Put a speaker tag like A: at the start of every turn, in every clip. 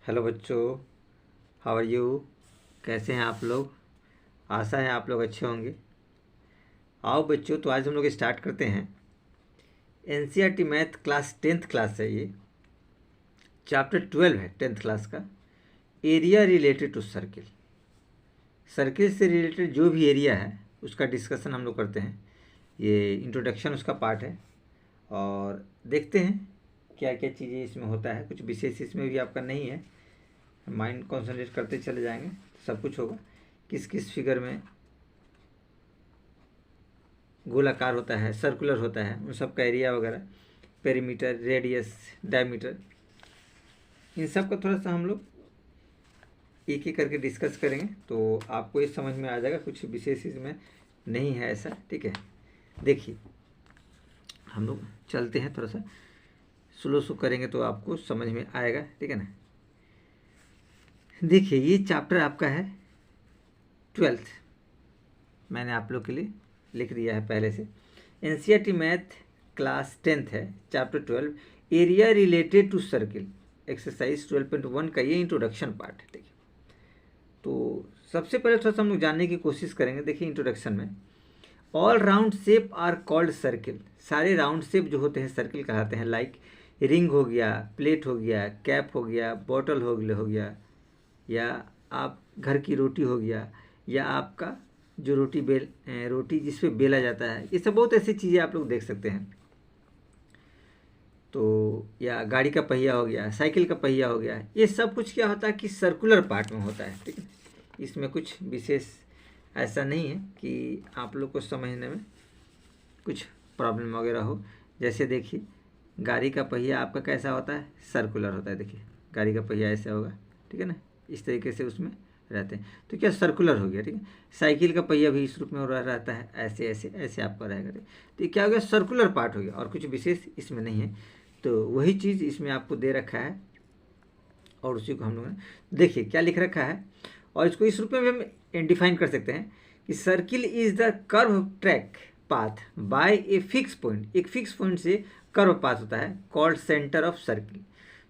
A: Hello बच्चों, how are you. कैसे हैं आप लोग। आशा है आप लोग अच्छे होंगे। आओ बच्चों, तो आज हम लोग स्टार्ट करते हैं। NCERT math class 10th class है ये। चैप्टर 12 है 10th क्लास का। Area related to circle. Circle से रिलेटेड जो भी एरिया है उसका डिस्कशन हम लोग करते हैं। ये इंट्रोडक्शन उसका पार्ट है और देखते हैं क्या क्या चीज़ें इसमें होता है। कुछ विशेष इसमें भी आपका नहीं है, माइंड कॉन्सेंट्रेट करते चले जाएंगे सब कुछ होगा। किस किस फिगर में गोलाकार होता है, सर्कुलर होता है, उन सब का एरिया वगैरह, पेरीमीटर, रेडियस, डायमीटर, इन सब का थोड़ा सा हम लोग एक एक करके डिस्कस करेंगे तो आपको ये समझ में आ जाएगा। कुछ विशेष इसमें नहीं है ऐसा, ठीक है। देखिए हम लोग चलते हैं, थोड़ा सा स्लो करेंगे तो आपको समझ में आएगा, ठीक है ना। देखिए ये चैप्टर आपका है 12th, मैंने आप लोग के लिए लिख दिया है पहले से। एनसीईआरटी मैथ क्लास 10th है, chapter 12, area related to circle, exercise 12.1 का ये इंट्रोडक्शन पार्ट है। देखिए तो सबसे पहले थोड़ा सा हम लोग जानने की कोशिश करेंगे। देखिए इंट्रोडक्शन में, all round shape are called circle. सारे राउंड शेप जो होते हैं सर्किल कहलाते हैं। लाइक रिंग हो गया, प्लेट हो गया, कैप हो गया, बॉटल हो गया, या आप घर की रोटी हो गया, या आपका जो रोटी जिस पे बेला जाता है, ये सब बहुत ऐसी चीज़ें आप लोग देख सकते हैं। तो या गाड़ी का पहिया हो गया, साइकिल का पहिया हो गया, ये सब कुछ क्या होता है कि सर्कुलर पार्ट में होता है, ठीक है। इसमें कुछ विशेष ऐसा नहीं है कि आप लोग को समझने में कुछ प्रॉब्लम वगैरह हो। जैसे देखिए गाड़ी का पहिया आपका कैसा होता है, सर्कुलर होता है। देखिए गाड़ी का पहिया ऐसा होगा, ठीक है ना, इस तरीके से उसमें रहते हैं, तो क्या सर्कुलर हो गया, ठीक है। साइकिल का पहिया भी इस रूप में रहता है, ऐसे ऐसे ऐसे आपका रहेगा। तो ये क्या हो गया, सर्कुलर पार्ट हो गया और कुछ विशेष इसमें नहीं है। तो वही चीज़ इसमें आपको दे रखा है और उसी को हम लोगों ने देखिए क्या लिख रखा है, और इसको इस रूप में भी हम डिफाइन कर सकते हैं कि circle is the curve track path by a fix point. एक फिक्स पॉइंट से कर्व पाथ होता है, कॉल्ड सेंटर ऑफ सर्किल,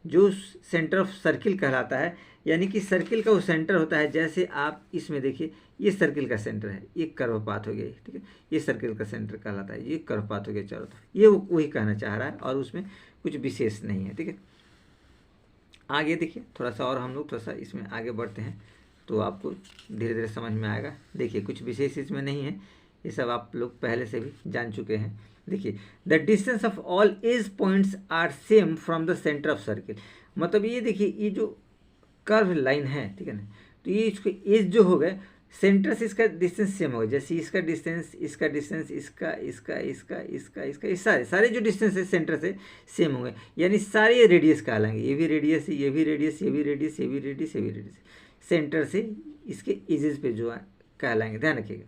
A: जो सेंटर ऑफ सर्किल कहलाता है। यानी कि सर्किल का वो सेंटर होता है। जैसे आप इसमें देखिए ये सर्किल का सेंटर है, ये कर्व पाथ हो गया, ठीक है। ये सर्किल का सेंटर कहलाता है, ये कर्व पाथ हो गया चारों तरफ। ये वही कहना चाह रहा है और उसमें कुछ विशेष नहीं है, ठीक है। आगे देखिए थोड़ा सा और हम लोग थोड़ा सा इसमें आगे बढ़ते हैं तो आपको धीरे धीरे समझ में आएगा। देखिए कुछ विशेष इसमें नहीं है, ये सब आप लोग पहले से भी जान चुके हैं। देखिए the distance of all edge points are same from the centre of circle. मतलब ये देखिए ये जो कर्व लाइन है, ठीक है ना, तो ये इसको एज जो हो गए, सेंटर से इसका डिस्टेंस सेम होगा। जैसे इसका डिस्टेंस, इसका डिस्टेंस, इसका इसका इसका इसका इसका ये सारे सारे जो डिस्टेंस है सेंटर से सेम होंगे, यानी सारे रेडियस कहलाएंगे। ये भी रेडियस है, ये भी रेडियस, ये भी रेडियस, ये भी रेडियस, ये भी रेडियस, सेंटर से इसके एजेस पे जो है कहलाएंगे, ध्यान रखिएगा।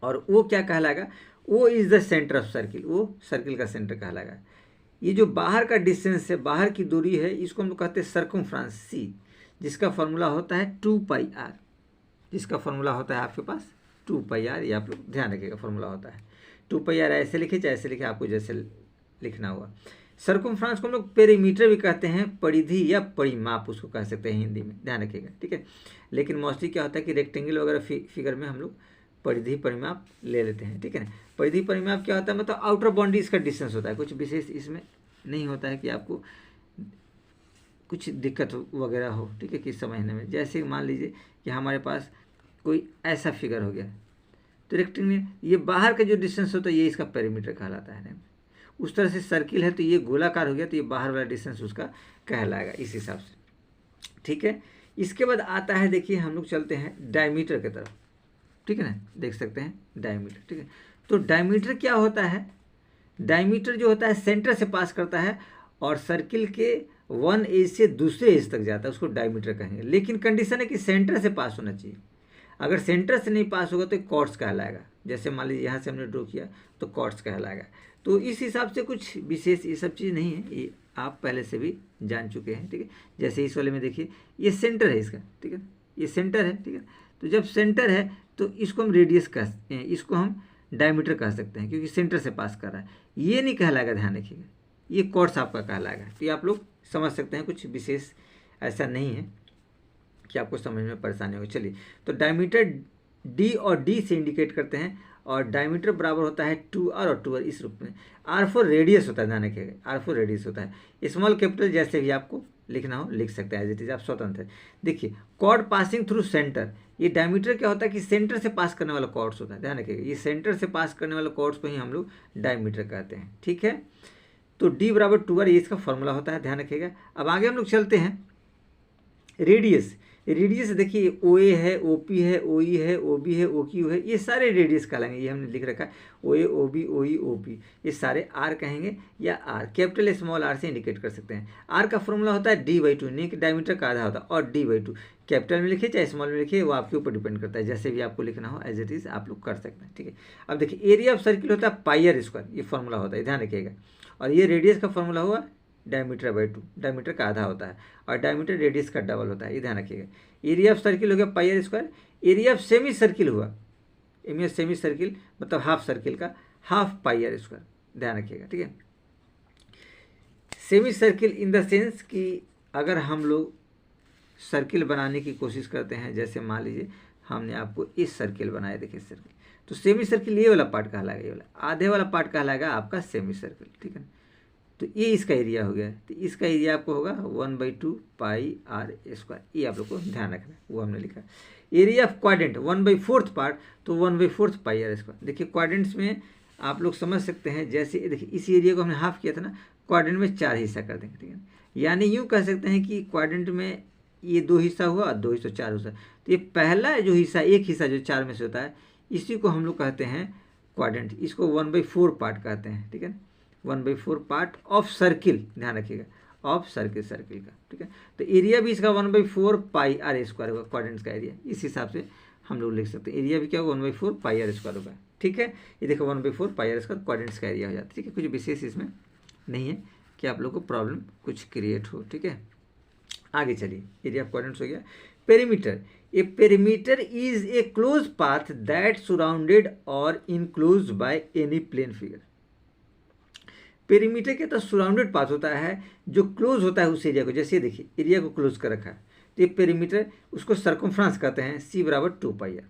A: और वो क्या कहलाएगा, वो is the centre of circle, वो सर्किल का सेंटर कहलाएगा। ये जो बाहर का डिस्टेंस है, बाहर की दूरी है, इसको हम लोग कहते हैं सर्कमफ्रेंस सी, जिसका फॉर्मूला होता है 2πr। जिसका फॉर्मूला होता है आपके पास 2πr, ये आप लोग ध्यान रखिएगा, फॉर्मूला होता है 2πr। ऐसे लिखे चाहे ऐसे लिखे, आपको जैसे लिखना हुआ। सर्कमफ्रेंस को हम लोग पेरीमीटर भी कहते हैं, परिधि या परिमाप उसको कह सकते हैं हिंदी में, ध्यान रखिएगा, ठीक है। लेकिन मोस्टली क्या होता है कि रेक्टेंगल वगैरह फिगर में हम लोग परिधि परिमाप ले लेते हैं, ठीक है ना। परिधि परिमाप क्या होता है, मतलब आउटर बाउंड्री इसका डिस्टेंस होता है। कुछ विशेष इसमें नहीं होता है कि आपको कुछ दिक्कत वगैरह हो, ठीक है, कि समझने में। जैसे मान लीजिए कि हमारे पास कोई ऐसा फिगर हो गया, तो रेक्टेंगल ये बाहर का जो डिस्टेंस होता है ये इसका पेरीमीटर कहलाता है। उस तरह से सर्किल है तो ये गोलाकार हो गया, तो ये बाहर वाला डिस्टेंस उसका कहलाएगा इस हिसाब से, ठीक है। इसके बाद आता है, देखिए हम लोग चलते हैं डायमीटर की तरफ, ठीक है ना, देख सकते हैं डायमीटर, ठीक है। तो डायमीटर क्या होता है, डायमीटर जो होता है सेंटर से पास करता है और सर्किल के वन एज से दूसरे एज तक जाता है, उसको डायमीटर कहेंगे। लेकिन कंडीशन है कि सेंटर से पास होना चाहिए। अगर सेंटर से नहीं पास होगा तो कॉर्ड्स कहलाएगा। जैसे मान लीजिए यहाँ से हमने ड्रॉ किया तो कॉर्ड्स कहलाएगा। तो इस हिसाब से कुछ विशेष ये सब चीज़ नहीं है, ये आप पहले से भी जान चुके हैं, ठीक है। जैसे इस वाले में देखिए ये सेंटर है इसका, ठीक है, ये सेंटर है, ठीक है। तो जब सेंटर है तो इसको हम रेडियस कह, इसको हम डायमीटर कह सकते हैं, क्योंकि सेंटर से पास कर रहा है। ये नहीं कहलाएगा, ध्यान रखिएगा, ये कॉर्ड्स आपका कहलाएगा। तो ये आप लोग समझ सकते हैं, कुछ विशेष ऐसा नहीं है कि आपको समझ में परेशानी होगी। चलिए, तो डायमीटर डी और डी से इंडिकेट करते हैं, और डायमीटर बराबर होता है 2r और 2r इस रूप में। r4 रेडियस होता है, ध्यान रखिएगा, r4 रेडियस होता है। स्मॉल कैपिटल जैसे भी आपको लिखना हो लिख सकते हैं, एज इट इज, आप स्वतंत्र है। देखिए, कॉर्ड पासिंग थ्रू सेंटर, ये डायमीटर क्या होता है कि सेंटर से पास करने वाला कॉर्ड्स होता है, ध्यान रखिएगा, ये सेंटर से पास करने वाले कॉर्ड्स को ही हम लोग डायमीटर कहते हैं, ठीक है। तो d बराबर 2r, ये इसका फॉर्मूला होता है, ध्यान रखिएगा। अब आगे हम लोग चलते हैं। रेडियस, रेडियस देखिए, ओ ए है, ओ पी है, ओ ई है, ओ बी है, ओ क्यू है, ये सारे रेडियस कहलाएंगे। ये हमने लिख रखा है, ओ ए, ओ बी, ओ ई, ओ पी, ये सारे आर कहेंगे, या आर कैपिटल स्मॉल आर से इंडिकेट कर सकते हैं। आर का फॉर्मूला होता है d/2, यानी कि डायमीटर का आधा होता है, और d/2 कैपिटल में लिखिए चाहे स्मॉल में लिखिए, वो आपके ऊपर डिपेंड करता है, जैसे भी आपको लिखना हो एज इट इज आप लोग कर सकते हैं, ठीक है। अब देखिए, एरिया ऑफ सर्किल होता है पाई स्क्वायर, ये फॉर्मूला होता है, ध्यान रखिएगा। और ये रेडियस का फॉर्मूला हुआ डायमीटर/2, डायमीटर का आधा होता है, और डायमीटर रेडियस का डबल होता है, ये ध्यान रखिएगा। एरिया ऑफ सर्किल हो गया pi square. Area of semi circle हुआ, एम सेमी सर्किल मतलब हाफ सर्किल का हाफ पाई स्क्वायर, ध्यान रखिएगा, ठीक है। Semi circle in the sense कि अगर हम लोग सर्किल बनाने की कोशिश करते हैं, जैसे मान लीजिए हमने आपको इस सर्किल बनाया, देखिए सर्किल, तो सेमी सर्किल ये वाला पार्ट कहलाएगा, ये वाला आधे वाला पार्ट कहलाएगा आपका सेमी सर्किल, ठीक है। तो ये इसका एरिया हो गया, तो इसका एरिया आपको होगा 1/2 पाई आर स्क्वायर, ये आप लोग को ध्यान रखना है, वो हमने लिखा। एरिया ऑफ क्वाड्रेंट 1/4 पार्ट, तो 1/4 पाई आर स्क्वायर। देखिए, क्वाड्रेंट्स में आप लोग समझ सकते हैं, जैसे देखिए इस एरिया को हमने हाफ किया था ना, क्वाड्रेंट में 4 हिस्सा कर देंगे, ठीक है। यानी यूँ कह सकते हैं कि क्वाड्रेंट में ये 2 हिस्सा हुआ और 2 हिस्सा 4 हिस्सा, तो ये पहला जो हिस्सा, एक हिस्सा जो 4 में से होता है, इसी को हम लोग कहते हैं क्वाड्रेंट, इसको 1/4 पार्ट कहते हैं, ठीक है। 1/4 पार्ट ऑफ सर्किल, ध्यान रखिएगा, ऑफ सर्किल, सर्किल का, ठीक है। तो एरिया भी इसका 1/4 पाई आर स्क्वायर होगा, क्वाड्रेंट्स का एरिया, इस हिसाब से हम लोग लिख सकते हैं। एरिया भी क्या होगा 1/4 पाई आर स्क्वायर होगा, ठीक है। ये देखो 1/4 पाई आर स्क्वायर क्वाड्रेंट्स का एरिया हो जाता है, ठीक है। कुछ विशेष इसमें नहीं है कि आप लोग को प्रॉब्लम कुछ क्रिएट हो, ठीक है। आगे चलिए, एरिया ऑफ क्वाड्रेंट्स हो गया। Perimeter, a perimeter is a close path that surrounded और enclose by any plane figure. Perimeter के तो सराउंडेड पाथ होता है जो क्लोज होता है उस एरिया को, जैसे देखिए एरिया को क्लोज कर रखा है, तो ये पेरीमीटर, उसको सर्कमफ्रेंस कहते हैं, c बराबर 2 पाई आर।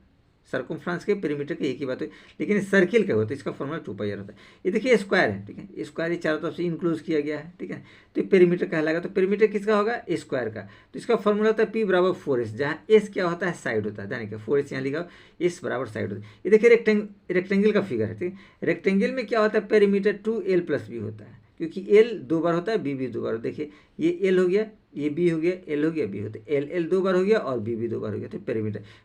A: सर्कमफ्रेंस के पेरीमीटर की एक ही बात है, लेकिन सर्किल का होता है, इसका फॉर्मूला 2 पाई आर होता है। ये देखिए स्क्वायर है, ठीक है, स्क्वायर ये चारों तरफ से इनक्लोज किया गया है, ठीक है। तो ये पेरीमीटर कहलाएगा। तो पेरीमीटर किसका होगा, स्क्वायर का। तो इसका फॉर्मूला होता है p बराबर 4s, जहाँ s क्या होता है, साइड होता है, ध्यान रखिए 4s यहाँ लिखा, s बराबर साइड होता है। ये देखिए रेक्टेंगल का फिगर है, ठीक है। रेक्टेंगल में क्या होता है, पेरीमीटर 2l + b होता है, क्योंकि l 2 बार होता है, b भी 2 बार। देखिए ये l हो गया, ये b हो गया, l हो गया, b होता है, l 2 बार हो गया और b भी 2 बार हो गया। तो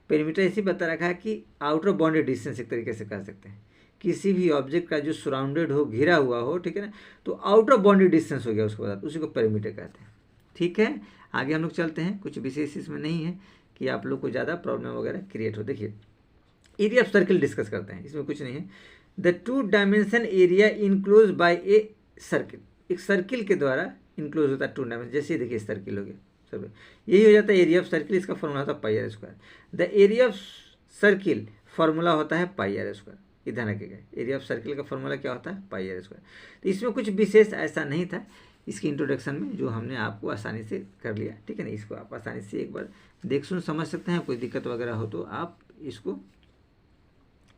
A: पेरीमीटर ऐसे बता रखा है कि आउटर बाउंडेड डिस्टेंस एक तरीके से कह सकते हैं, किसी भी ऑब्जेक्ट का जो सराउंडेड हो, घिरा हुआ हो, ठीक है ना, तो आउटर बाउंडेड डिस्टेंस हो गया उसके बाद, उसी को पेरीमीटर कहते हैं, ठीक है। आगे हम लोग चलते हैं, कुछ विशेष इसमें नहीं है कि आप लोग को ज़्यादा प्रॉब्लम वगैरह क्रिएट हो। देखिए, एरिया ऑफ सर्किल डिस्कस करते हैं, इसमें कुछ नहीं है। The 2 dimension area enclose by a circle, एक सर्किल के द्वारा इनक्लोज होता है 2 डायमेंशन। जैसे देखिए सर्किल हो गया, सर्किल यही हो जाता है एरिया ऑफ सर्किल, इसका फॉर्मूला होता है pi r square. The area of circle formula होता है पाई आर स्क्वायर, ये ध्यान रखिएगा। एरिया ऑफ सर्किल का फॉर्मूला क्या होता है, पाई आर स्क्वायर। तो इसमें कुछ विशेष ऐसा नहीं था इसकी इंट्रोडक्शन में, जो हमने आपको आसानी से कर लिया, ठीक है ना। इसको आप आसानी से एक बार देख सुन समझ सकते हैं। कोई दिक्कत वगैरह हो तो आप इसको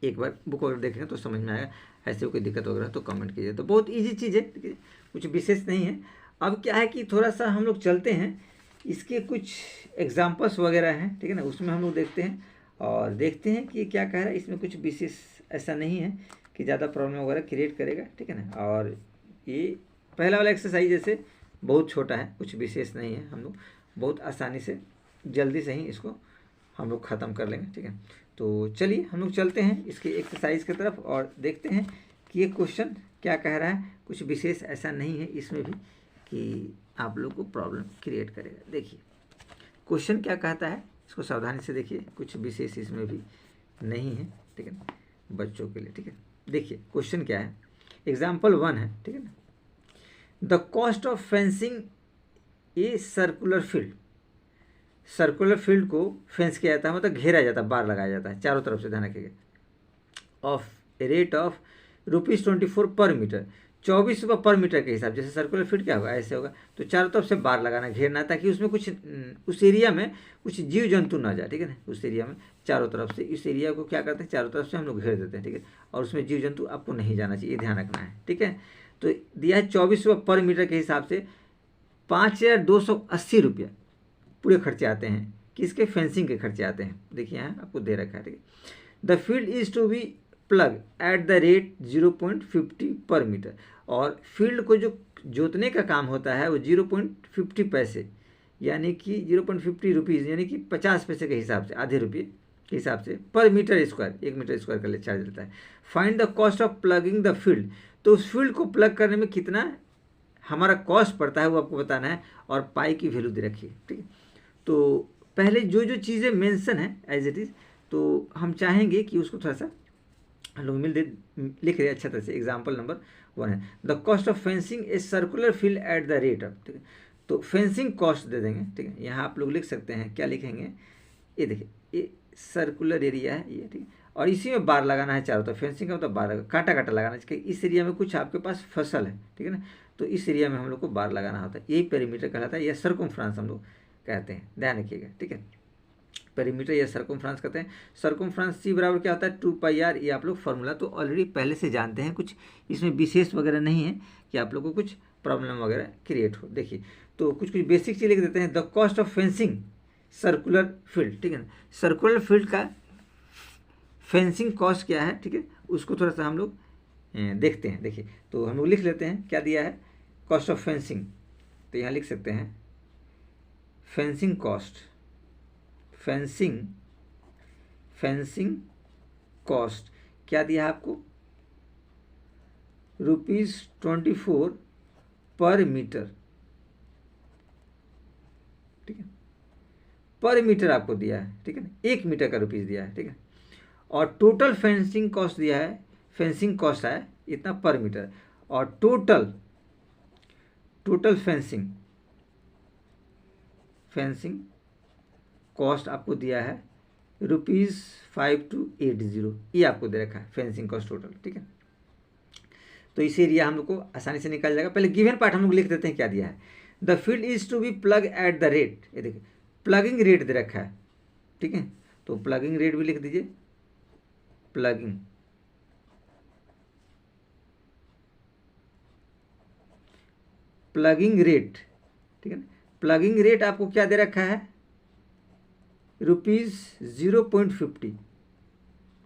A: एक बार बुक वगैरह देखेंगे तो समझ में आएगा। ऐसे कोई दिक्कत वगैरह तो कमेंट कीजिए। तो बहुत इजी चीज़ है, ठीक है, कुछ विशेष नहीं है। अब क्या है कि थोड़ा सा हम लोग चलते हैं, इसके कुछ एग्जाम्पल्स वगैरह हैं, ठीक है ना, उसमें हम लोग देखते हैं और देखते हैं कि क्या कह रहा है। इसमें कुछ विशेष ऐसा नहीं है कि ज़्यादा प्रॉब्लम वगैरह क्रिएट करेगा, ठीक है ना। और ये पहला वाला एक्सरसाइज जैसे बहुत छोटा है, कुछ विशेष नहीं है, हम लोग बहुत आसानी से जल्दी से ही इसको हम लोग ख़त्म कर लेंगे, ठीक है। तो चलिए हम लोग चलते हैं इसके एक्सरसाइज की तरफ और देखते हैं कि ये क्वेश्चन क्या कह रहा है। कुछ विशेष ऐसा नहीं है इसमें भी कि आप लोग को प्रॉब्लम क्रिएट करेगा। देखिए क्वेश्चन क्या कहता है, इसको सावधानी से देखिए, कुछ विशेष इसमें भी नहीं है, ठीक है ना, बच्चों के लिए, ठीक है। देखिए क्वेश्चन क्या है, एग्जाम्पल 1 है, ठीक है ना। The cost of fencing a circular field, circular field को फेंस किया जाता है, मतलब घेरा जाता है, बार लगाया जाता है चारों तरफ से, ध्यान रखिएगा, ऑफ रेट ऑफ ₹24 पर मीटर। ₹24 पर मीटर के हिसाब, जैसे सर्कुलर फील्ड क्या होगा, ऐसे होगा। तो चारों तरफ से बार लगाना, घेरना, ताकि उसमें कुछ उस एरिया में कुछ जीव जंतु ना जाए, ठीक है ना। उस एरिया में चारों तरफ से, इस एरिया को क्या करते हैं, चारों तरफ से हम लोग घेर देते हैं, ठीक है। और उसमें जीव जंतु आपको नहीं जाना चाहिए, ध्यान रखना है, ठीक है। तो दिया है ₹24 पर मीटर के हिसाब से ₹5280 पूरे खर्चे आते हैं। किसके? फेंसिंग के खर्चे आते हैं। देखिए यहाँ आपको दे रखा है, ठीक है। The field is to be plug at the rate 0.50 per metre. और फील्ड को जो जोतने का काम होता है वो 0.50 पैसे, यानी कि 0.50 रुपीज़, यानी कि 50 पैसे के हिसाब से, आधे रुपये के हिसाब से पर मीटर स्क्वायर, 1 मीटर स्क्वायर का चार्ज लेता है। Find the cost of plugging the field. तो उस फील्ड को प्लग करने में कितना हमारा कॉस्ट पड़ता है वो आपको बताना है, और पाई की वैल्यू दे रखी है, ठीक है। तो पहले जो जो चीज़ें मेंशन है एज इट इज़, तो हम चाहेंगे कि उसको थोड़ा सा हम लोग लिख रहे हैं अच्छा तरह से। एग्जाम्पल नंबर 1 है the cost of fencing a circular field at the rate of, ठीक है। तो फेंसिंग कॉस्ट दे देंगे, ठीक है। यहाँ आप लोग लिख सकते हैं, क्या लिखेंगे, ये देखिए, ये सर्कुलर एरिया है ये, ठीक है। और इसी में बार लगाना है चारों तरफ। फेंसिंग का मतलब बार कांटा कांटा लगाना चाहिए। इस एरिया में कुछ आपके पास फसल है, ठीक है ना, तो इस एरिया में हम लोग को बार लगाना होता है। यही पेरीमीटर कहलाता है, या सर्कमफ्रेंस हम लोग कहते हैं, ध्यान रखिएगा, ठीक है। पेरीमीटर या सर्कमफ्रेंस कहते हैं। सर्कमफ्रेंस C बराबर क्या होता है, 2πr। ये आप लोग फॉर्मूला तो ऑलरेडी पहले से जानते हैं, कुछ इसमें विशेष वगैरह नहीं है कि आप लोग को कुछ प्रॉब्लम वगैरह क्रिएट हो। देखिए, तो कुछ कुछ बेसिक चीज़ लिख देते हैं। The cost of fencing circular field, ठीक है ना। सर्कुलर फील्ड का फेंसिंग कॉस्ट क्या है, ठीक है, उसको थोड़ा सा हम लोग देखते हैं। देखिए, तो हम लोग लिख लेते हैं, क्या दिया है, कॉस्ट ऑफ फेंसिंग। तो यहाँ लिख सकते हैं फेंसिंग कॉस्ट, फेंसिंग कॉस्ट क्या दिया है आपको, ₹24 पर मीटर, ठीक है। पर मीटर आपको दिया है, ठीक है ना, 1 मीटर का रुपीज़ दिया है, ठीक है। और टोटल फेंसिंग कॉस्ट दिया है, फेंसिंग कॉस्ट है इतना पर मीटर। और टोटल फेंसिंग कॉस्ट आपको दिया है ₹5280। ये आपको दे रखा है फेंसिंग कॉस्ट टोटल, ठीक है। तो इस एरिया हम लोग को आसानी से निकल जाएगा। पहले गिवन पार्ट हम लोग लिख देते हैं, क्या दिया है, the field is to be plug at the rate. ये देखिए, प्लगिंग रेट दे रखा है, ठीक है। तो प्लगिंग रेट भी लिख दीजिए, प्लगिंग रेट, ठीक है ना। प्लगिंग रेट आपको क्या दे रखा है, ₹0.50,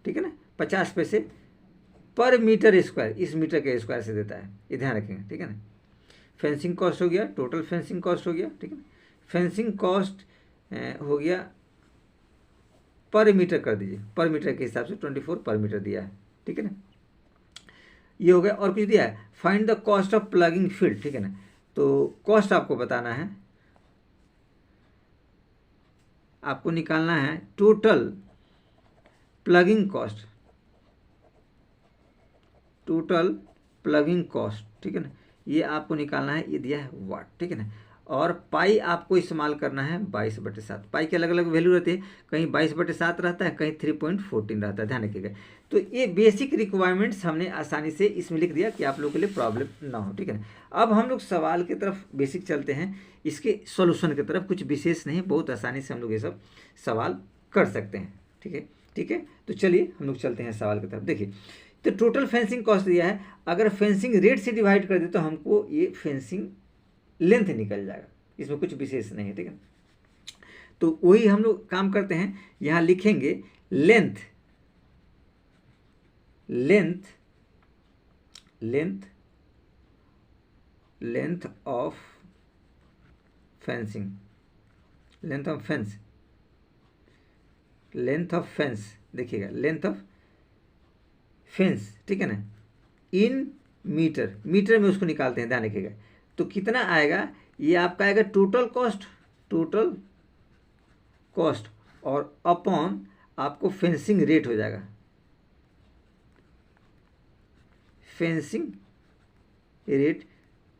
A: ठीक है ना, 50 पैसे पर मीटर स्क्वायर, इस मीटर के स्क्वायर से देता है, ये ध्यान रखेंगे, ठीक है ना। फेंसिंग कॉस्ट हो गया, टोटल फेंसिंग कॉस्ट हो गया, ठीक है। फेंसिंग कॉस्ट हो गया पर मीटर कर दीजिए, पर मीटर के हिसाब से 24 पर मीटर दिया है, ठीक है ना। ये हो गया। और कुछ दिया है, find the cost of plugging field, ठीक है ना। तो कॉस्ट आपको बताना है, आपको निकालना है टोटल प्लगिंग कॉस्ट, ठीक है ना। ये आपको निकालना है, ये दिया है वाट, ठीक है ना। और पाई आपको इस्तेमाल करना है 22/7। पाई की अलग अलग वैल्यू रहती है, कहीं 22/7 रहता है, कहीं 3.14 रहता है, ध्यान रखिएगा। तो ये बेसिक रिक्वायरमेंट्स हमने आसानी से इसमें लिख दिया कि आप लोगों के लिए प्रॉब्लम ना हो, ठीक है ना। अब हम लोग सवाल की तरफ बेसिक चलते हैं, इसके सॉल्यूशन की तरफ। कुछ विशेष नहीं, बहुत आसानी से हम लोग ये सब सवाल कर सकते हैं, ठीक है, ठीक है। तो चलिए हम लोग चलते हैं सवाल की तरफ। देखिए, तो टोटल फेंसिंग कॉस्ट दिया है, अगर फेंसिंग रेट से डिवाइड कर दे तो हमको ये फेंसिंग लेंथ निकल जाएगा, इसमें कुछ विशेष नहीं है, ठीक है। तो वही हम लोग काम करते हैं, यहाँ लिखेंगे length of fencing, length fence, देखिएगा, लेंथ ऑफ फेंस, ठीक है ना, इन मीटर में उसको निकालते हैं, ध्यान रखिएगा। तो कितना आएगा, ये आपका आएगा टोटल कॉस्ट और अपॉन आपको फेंसिंग रेट हो जाएगा, फेंसिंग रेट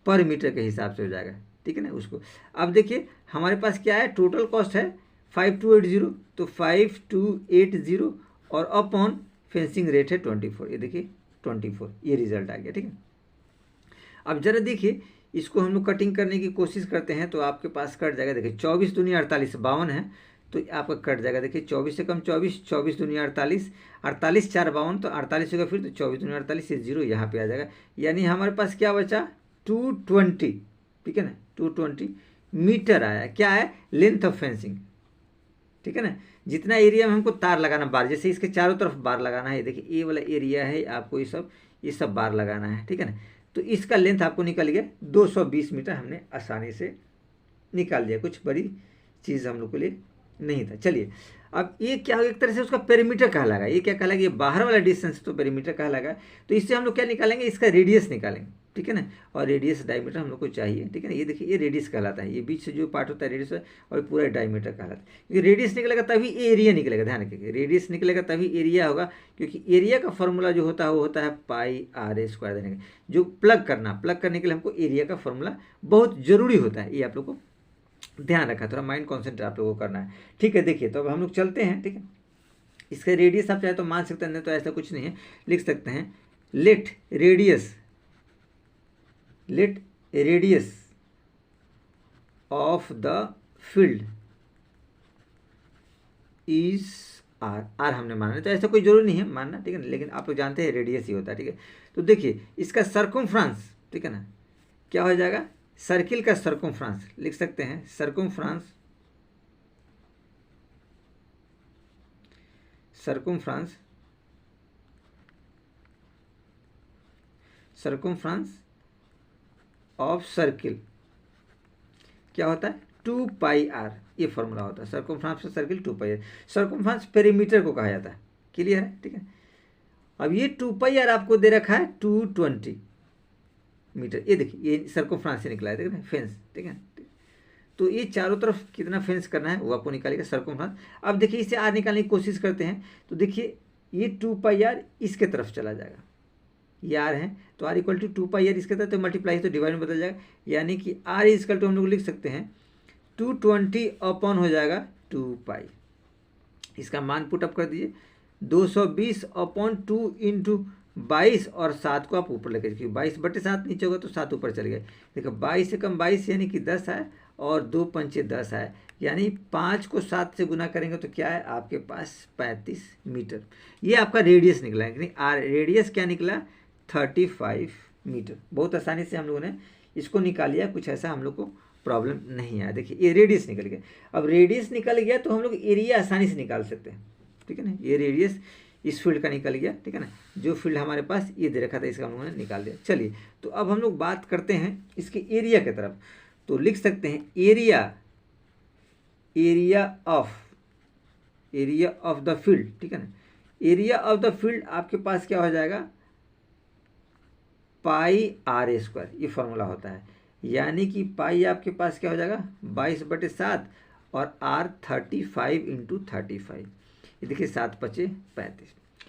A: पर मीटर के हिसाब से हो जाएगा, ठीक है ना उसको। अब देखिए हमारे पास क्या है, टोटल कॉस्ट है 5280, तो 5280 और अपॉन फेंसिंग रेट है 24, ये देखिए 24, ये रिजल्ट आ गया, ठीक है। अब जरा देखिए, इसको हम लोग कटिंग करने की कोशिश करते हैं तो आपके पास कट जाएगा। देखिए 24 दूनी 48, 52 है तो आपका कट जाएगा। देखिए 24 से कम 24, 24 दूनी 48, 48 4 52, तो 48 होगा फिर, तो 24 दूनी 48, ये जीरो यहाँ पे आ जाएगा। यानी हमारे पास क्या बचा, 220, ठीक है ना, 220 मीटर आया। क्या है, लेंथ ऑफ फेंसिंग, ठीक है ना। जितना एरिया में हमको तार लगाना, बार, जैसे इसके चारों तरफ बार लगाना है, देखिए ये वाला एरिया है, आपको ये सब बार लगाना है, ठीक है ना। तो इसका लेंथ आपको निकल गया 220 मीटर, हमने आसानी से निकाल दिया। कुछ बड़ी चीज़ हम लोग के लिए नहीं था। चलिए अब ये क्या हो, एक तरह से उसका पेरीमीटर कहलाएगा। ये क्या कहलाएगा, ये बाहर वाला डिस्टेंस तो पेरीमीटर कहलाएगा। तो इससे हम लोग क्या निकालेंगे, इसका रेडियस निकालेंगे, ठीक है ना। और रेडियस डायमीटर हम लोग को चाहिए, ठीक है ना। ये देखिए ये रेडियस कहलाता है, ये बीच से जो पार्ट होता है रेडियस, और पूरा डायमीटर कहलाता है। क्योंकि रेडियस निकलेगा तभी एरिया निकलेगा, ध्यान रखिए, रेडियस निकलेगा तभी एरिया होगा। क्योंकि एरिया का फॉर्मूला जो होता है वो होता है पाई आर स्क्वायर देने का। जो प्लग करने के लिए हमको एरिया का फॉर्मूला बहुत जरूरी होता है, ये आप लोग को ध्यान रखा, थोड़ा माइंड कॉन्सेंट्रेट आप लोगों को करना है, ठीक है। देखिए तो अब हम लोग चलते हैं, ठीक है। इसका रेडियस आप चाहे तो मान सकते हैं, नहीं तो ऐसा कुछ नहीं है, लिख सकते हैं let radius of the field is R हमने माना है, तो ऐसा कोई जरूरी नहीं है मानना, ठीक है ना, लेकिन आप लोग जानते हैं रेडियस ही होता है, ठीक है। तो देखिए इसका सर्कमफ्रेंस, ठीक है ना, क्या हो जाएगा, सर्किल का सर्कमफ्रेंस लिख सकते हैं, सर्कमफ्रेंस ऑफ सर्किल क्या होता है, 2 पाई आर, ये फॉर्मूला होता है circumference of circle 2 pi R. Circumference perimeter को कहा जाता है, क्लियर है, ठीक है। अब ये 2 पाई आर आपको दे रखा है 220 मीटर, ये देखिए ये सर्कमफ्रेंस से निकला है, ठीक है, फेंस, ठीक है। तो ये चारों तरफ कितना फेंस करना है वो आपको निकालेगा सर्कमफ्रेंस। अब देखिए इसे आर निकालने की कोशिश करते हैं, तो देखिए ये 2 पाई आर इसके तरफ चला जाएगा, ये आर है तो R equal to 2 pi R इसके तरफ, तो मल्टीप्लाई तो डिवाइड में बदल जाएगा। यानी कि आर इक्वल टू हम लोग लिख सकते हैं 220 अपॉन हो जाएगा 2 पाई, इसका मान पुट अप कर दीजिए, 220 अपॉन 2 इंटू 22, और 7 को आप ऊपर लेकर, क्योंकि 22/7 नीचे होगा तो 7 ऊपर चले गए। देखो 22 से कम 22 यानी कि 10 है, और 2 पंचे 10 है, यानी 5 को 7 से गुना करेंगे तो क्या है आपके पास 35 मीटर। ये आपका रेडियस निकला है, नहीं आर रेडियस क्या निकला 35 मीटर। बहुत आसानी से हम लोगों ने इसको निकाल लिया, कुछ ऐसा हम लोग को प्रॉब्लम नहीं आया। देखिए ये रेडियस निकल गया। अब रेडियस निकल गया तो हम लोग एरिया आसानी से निकाल सकते हैं, ठीक है ना। ये रेडियस इस फील्ड का निकल गया, ठीक है ना। जो फील्ड हमारे पास ये दे रखा था इसका हम लोगों ने निकाल दिया। चलिए तो अब हम लोग बात करते हैं इसके एरिया की तरफ, तो लिख सकते हैं एरिया ऑफ द फील्ड, ठीक है ना। एरिया ऑफ द फील्ड आपके पास क्या हो जाएगा, पाई आर स्क्वायर, ये फॉर्मूला होता है। यानी कि पाई आपके पास क्या हो जाएगा 22/7, और आर 35 इंटू 35, ये देखिए 7 × 5 = 35।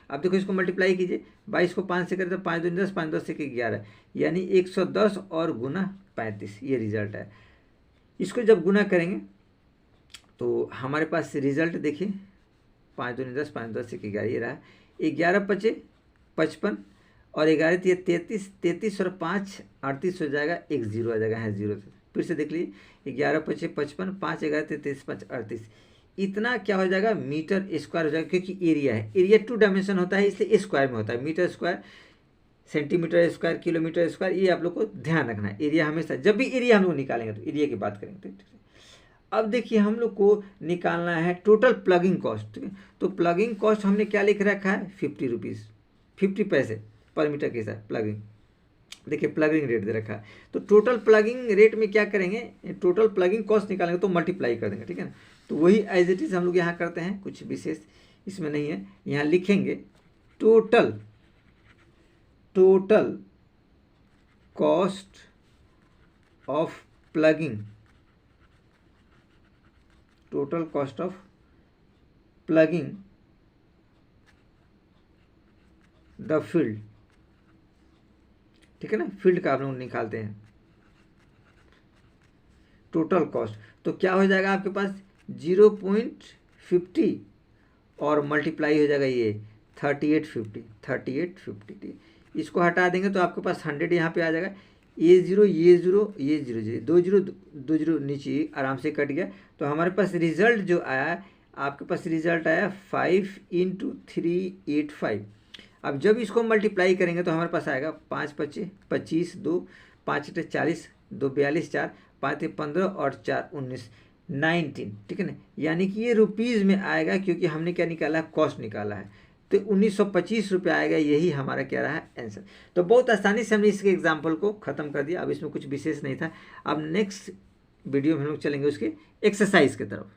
A: अब देखो इसको मल्टीप्लाई कीजिए, 22 को 5 से करें तो 5 दूनी 10, 5 10 से 11, यानी 110 और गुना 35, ये रिजल्ट है। इसको जब गुना करेंगे तो हमारे पास रिजल्ट देखिए 5 दूनी 10, 5 10 से 11, ये रहा 11 × 5 = 55, और 11 × 3 = 33 और 5 38 हो जाएगा, एक जीरो आ जाएगा, है जीरो। फिर से देख लीजिए 11 × 5 = 55, 5 11 33 5 38, इतना क्या हो जाएगा मीटर स्क्वायर हो जाएगा। क्योंकि एरिया है, एरिया 2 डायमेंशन होता है इसलिए स्क्वायर में होता है, metre square, centimetre square, kilometre square, ये आप लोग को ध्यान रखना है। एरिया हमेशा, जब भी एरिया हम लोग निकालेंगे तो एरिया की बात करेंगे, ठीक है। अब देखिए हम लोग को निकालना है टोटल प्लगिंग कॉस्ट, ठीक है। तो प्लगिंग कॉस्ट हमने क्या लिख रखा है 50 रुपीज़, 50 पैसे पर मीटर के साथ प्लगिंग, देखिए प्लगिंग रेट दे रखा है। तो टोटल प्लगिंग रेट में क्या करेंगे, टोटल प्लगिंग कॉस्ट निकालेंगे तो मल्टीप्लाई कर देंगे, ठीक है ना। तो वही एज इट इज हम लोग यहाँ करते हैं, कुछ विशेष इसमें नहीं है। यहाँ लिखेंगे total cost of plugging, total cost of plugging the field, ठीक है ना। फील्ड का आप लोग निकालते हैं टोटल कॉस्ट, तो क्या हो जाएगा आपके पास 0.50 और मल्टीप्लाई हो जाएगा ये 3850, इसको हटा देंगे तो आपके पास 100 यहाँ पे आ जाएगा। ये जीरो ये जीरो ये जीरो जीरो दो जीरो नीचे आराम से कट गया। तो हमारे पास रिजल्ट जो आया, आपके पास रिजल्ट आया 5 × 3 = 8 5। अब जब इसको मल्टीप्लाई करेंगे तो हमारे पास आएगा 5 × 5 = 25, 2 5 × 8 = 40, 2 42, 4 5 × 15 और 4 19 19, ठीक है ना। यानी कि ये रुपीज़ में आएगा, क्योंकि हमने क्या निकाला है, कॉस्ट निकाला है। तो 1925 रुपये आएगा, यही हमारा क्या रहा है आंसर। तो बहुत आसानी से हमने इसके एग्जाम्पल को ख़त्म कर दिया। अब इसमें कुछ विशेष नहीं था। अब नेक्स्ट वीडियो में हम लोग चलेंगे उसके एक्सरसाइज की तरफ।